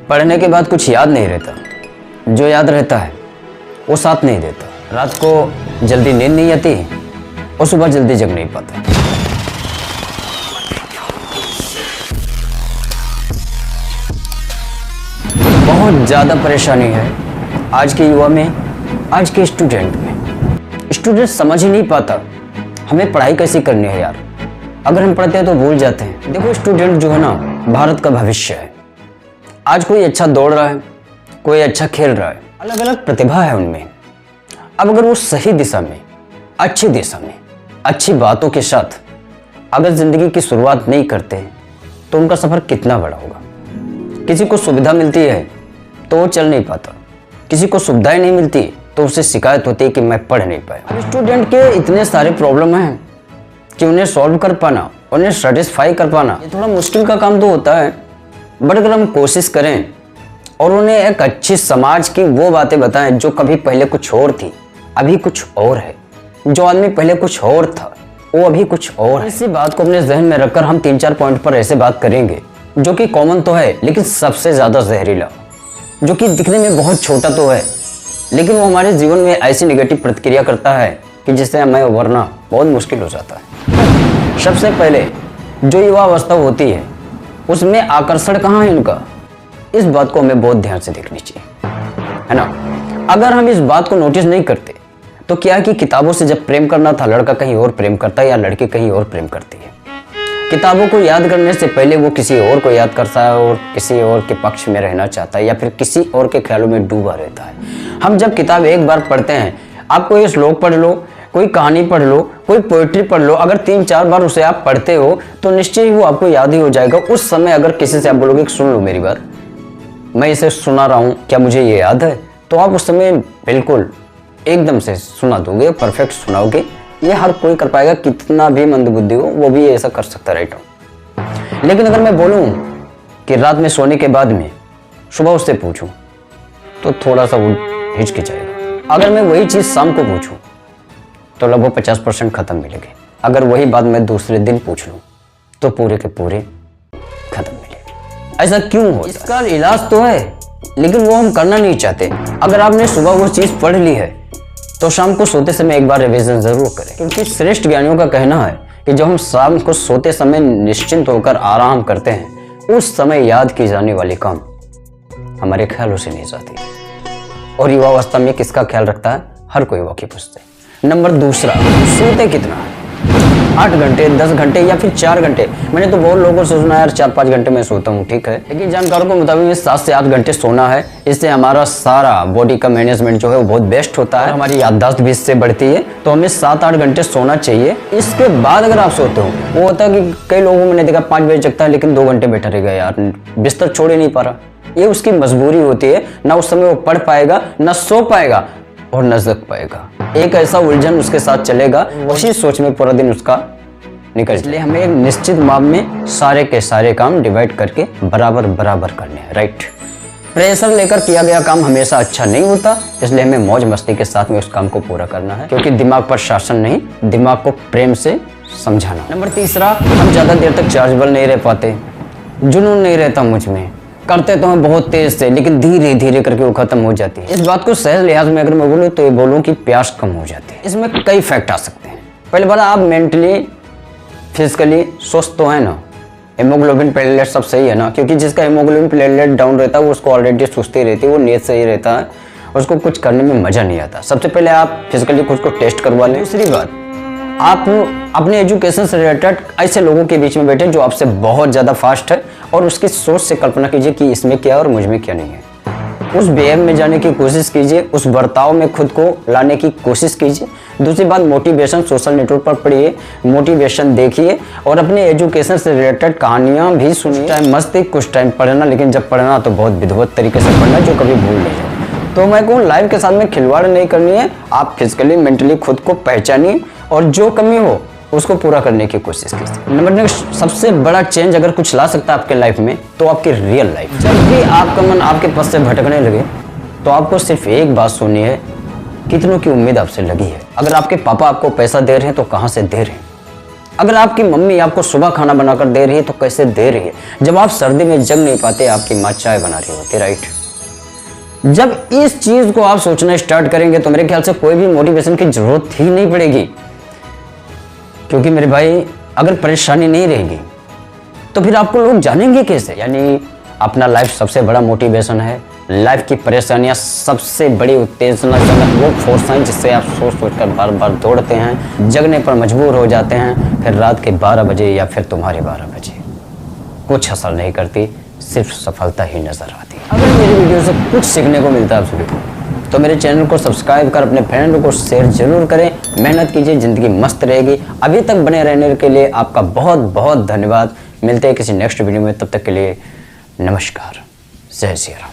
पढ़ने के बाद कुछ याद नहीं रहता, जो याद रहता है वो साथ नहीं देता। रात को जल्दी नींद नहीं आती और सुबह जल्दी जग नहीं पाता। बहुत ज़्यादा परेशानी है आज के युवा में, आज के स्टूडेंट में। स्टूडेंट समझ ही नहीं पाता हमें पढ़ाई कैसे करनी है यार। अगर हम पढ़ते हैं तो भूल जाते हैं। देखो स्टूडेंट जो है ना, भारत का भविष्य है। आज कोई अच्छा दौड़ रहा है, कोई अच्छा खेल रहा है, अलग अलग प्रतिभा है उनमें। अब अगर वो सही दिशा में, अच्छी दिशा में, अच्छी बातों के साथ अगर जिंदगी की शुरुआत नहीं करते तो उनका सफर कितना बड़ा होगा। किसी को सुविधा मिलती है तो वो चल नहीं पाता, किसी को सुविधाएं नहीं मिलती तो उससे शिकायत होती है कि मैं पढ़ नहीं पाया। अब स्टूडेंट के इतने सारे प्रॉब्लम हैं कि उन्हें सॉल्व कर पाना, उन्हें सेटिस्फाई कर पाना ये थोड़ा मुश्किल का काम तो होता है। बट अगर हम कोशिश करें और उन्हें एक अच्छी समाज की वो बातें बताएं जो कभी पहले कुछ और थी, अभी कुछ और है। जो आदमी पहले कुछ और था वो अभी कुछ और है। इसी बात को अपने जहन में रखकर हम 3-4 पॉइंट पर ऐसे बात करेंगे जो कि कॉमन तो है लेकिन सबसे ज्यादा जहरीला, जो कि दिखने में बहुत छोटा तो है लेकिन वो हमारे जीवन में ऐसी नेगेटिव प्रतिक्रिया करता है कि जिससे हमें उभरना बहुत मुश्किल हो जाता है। सबसे पहले जो युवा अवस्था होती है उसमें आकर्षण कहाँ है इनका, इस बात को हमें बहुत ध्यान से देखनी चाहिए, है ना। अगर हम इस बात को नोटिस नहीं करते तो क्या है कि किताबों से जब प्रेम करना था, लड़का कहीं और प्रेम करता है या लड़की कहीं और प्रेम करती है। किताबों को याद करने से पहले वो किसी और को याद करता है और किसी और के पक्ष में रहना चाहता है या फिर किसी और के ख्यालों में डूबा रहता है। हम जब किताब एक बार पढ़ते हैं, आप कोई श्लोक पढ़ लो, कोई कहानी पढ़ लो, कोई पोइट्री पढ़ लो, अगर 3-4 बार उसे आप पढ़ते हो तो निश्चय ही वो आपको याद ही हो जाएगा। उस समय अगर किसी से आप बोलोगे सुन लो मेरी बात, मैं इसे सुना रहा हूँ, क्या मुझे ये याद है, तो आप उस समय बिल्कुल एकदम से सुना दोगे, परफेक्ट सुनाओगे। ये हर कोई कर पाएगा, कितना भी मंदबुद्धि हो वो भी ऐसा कर सकता है, राइट। लेकिन अगर मैं बोलूँ कि रात में सोने के बाद में सुबह उससे पूछूं तो थोड़ा सा वो हिचकिचाएगा। अगर मैं वही चीज़ शाम को पूछूं तो लगभग 50% खत्म मिलेगी। अगर वही बात मैं दूसरे दिन पूछ लूं तो पूरे के पूरे खत्म मिलेगी। ऐसा क्यों हो? इसका इलाज तो है लेकिन वो हम करना नहीं चाहते। अगर आपने सुबह वो चीज़ पढ़ ली है तो शाम को सोते समय एक बार रिवीजन जरूर करें, क्योंकि श्रेष्ठ ज्ञानियों का कहना है कि जब हम शाम को सोते समय निश्चिंत होकर आराम करते हैं उस समय याद की जाने वाली काम हमारे ख्यालों से नहीं जाती। और युवावस्था में किसका ख्याल रखता है? हर कोई वाकिफ उससे। नंबर दूसरा, सोते कितना? 8 घंटे, 10 घंटे या फिर 4 घंटे। मैंने तो बहुत लोगों से सुना यार 4-5 घंटे में सोता हूँ, ठीक है, लेकिन जानकारों के मुताबिक 7 से 8 घंटे सोना है। इससे हमारा सारा बॉडी का मैनेजमेंट जो है वो बहुत बेस्ट होता है, हमारी याददाश्त भी इससे बढ़ती है। तो हमें 7-8 घंटे सोना चाहिए। इसके बाद अगर आप सोते हो, वो होता है कि कई लोगों मैंने देखा 5 बजे जगता है लेकिन 2 घंटे बैठा रहेगा यार, बिस्तर छोड़ ही नहीं पा रहा। ये उसकी मजबूरी होती है, ना उस समय वो पढ़ पाएगा, ना सो पाएगा और न जग पाएगा। एक ऐसा उलझन उसके साथ चलेगा, उसी सोच में पूरा दिन उसका निकल। इसलिए हमें एक निश्चित माप में सारे के सारे काम डिवाइड करके बराबर बराबर करने हैं, राइट। प्रेशर लेकर किया गया काम हमेशा अच्छा नहीं होता, इसलिए हमें मौज मस्ती के साथ में उस काम को पूरा करना है, क्योंकि दिमाग पर शासन नहीं, दिमाग को प्रेम से समझाना। नंबर तीसरा, हम ज्यादा देर तक चार्जेबल नहीं रह पाते। जुनून नहीं रहता मुझ में, करते तो हम बहुत तेज से लेकिन धीरे धीरे करके वो खत्म हो जाती है। इस बात को सहज लिहाज में अगर मैं बोलूँ तो ये बोलूँ कि प्यास कम हो जाती है। इसमें कई फैक्ट आ सकते हैं। पहले बात, आप मेंटली फिजिकली स्वस्थ तो है ना, हेमोग्लोबिन प्लेटलेट सब सही है ना, क्योंकि जिसका हेमोग्लोबिन प्लेटलेट डाउन रहता है वो उसको ऑलरेडी सुस्ती रहती है, वो नींद सही रहता है, उसको कुछ करने में मजा नहीं आता। सबसे पहले आप फिजिकली खुद को टेस्ट करवा लें। दूसरी बात, आप अपने एजुकेशन से रिलेटेड ऐसे लोगों के बीच में बैठे जो आपसे बहुत ज़्यादा फास्ट है और उसकी सोच से कल्पना कीजिए कि इसमें क्या और मुझ में क्या नहीं है। उस बिहेव में जाने की कोशिश कीजिए, उस बर्ताव में खुद को लाने की कोशिश कीजिए। दूसरी बात, मोटिवेशन सोशल नेटवर्क पर पढ़िए, मोटिवेशन देखिए और अपने एजुकेशन से रिलेटेड कहानियाँ भी सुनिए। टाइम मस्ती, कुछ टाइम पढ़ना, लेकिन जब पढ़ना तो बहुत विधिवत तरीके से पढ़ना जो कभी भूल नहीं जाए। तो मैं कहूँ लाइफ के साथ में खिलवाड़ नहीं करनी है। आप फिजिकली मेंटली खुद को पहचानिए और जो कमी हो उसको पूरा करने की कोशिश कीजिए। नंबर नेक्स्ट, सबसे बड़ा चेंज अगर कुछ ला सकता है आपके लाइफ में तो आपकी रियल लाइफ। जब भी आपका मन आपके पथ से भटकने लगे तो आपको सिर्फ एक बात सुननी है, कितनों की उम्मीद आपसे लगी है। अगर आपके पापा आपको पैसा दे रहे हैं तो कहाँ से दे रहे हैं, अगर आपकी मम्मी आपको सुबह खाना बनाकर दे रही है तो कैसे दे रही है, जब आप सर्दी में जग नहीं पाते आपकी माँ चाय बना रही होती, राइट। जब इस चीज को आप सोचना स्टार्ट करेंगे तो मेरे ख्याल से कोई भी मोटिवेशन की जरूरत ही नहीं पड़ेगी। क्योंकि मेरे भाई अगर परेशानी नहीं रहेगी तो फिर आपको लोग जानेंगे कैसे। यानी अपना लाइफ सबसे बड़ा मोटिवेशन है, लाइफ की परेशानियां सबसे बड़ी उत्तेजनाजनक वो फोर्स हैं जिससे आप सोच सोच कर बार बार दौड़ते हैं, जगने पर मजबूर हो जाते हैं, फिर रात के 12 बजे या फिर तुम्हारे 12 बजे कुछ असर नहीं करती, सिर्फ सफलता ही नजर आती है। अगर मेरी वीडियो से कुछ सीखने को मिलता है आप सभी को तो मेरे चैनल को सब्सक्राइब कर अपने फ्रेंड को शेयर जरूर करें। मेहनत कीजिए, जिंदगी मस्त रहेगी। अभी तक बने रहने के लिए आपका बहुत बहुत धन्यवाद। मिलते हैं किसी नेक्स्ट वीडियो में, तब तक के लिए नमस्कार, जय श्री राम।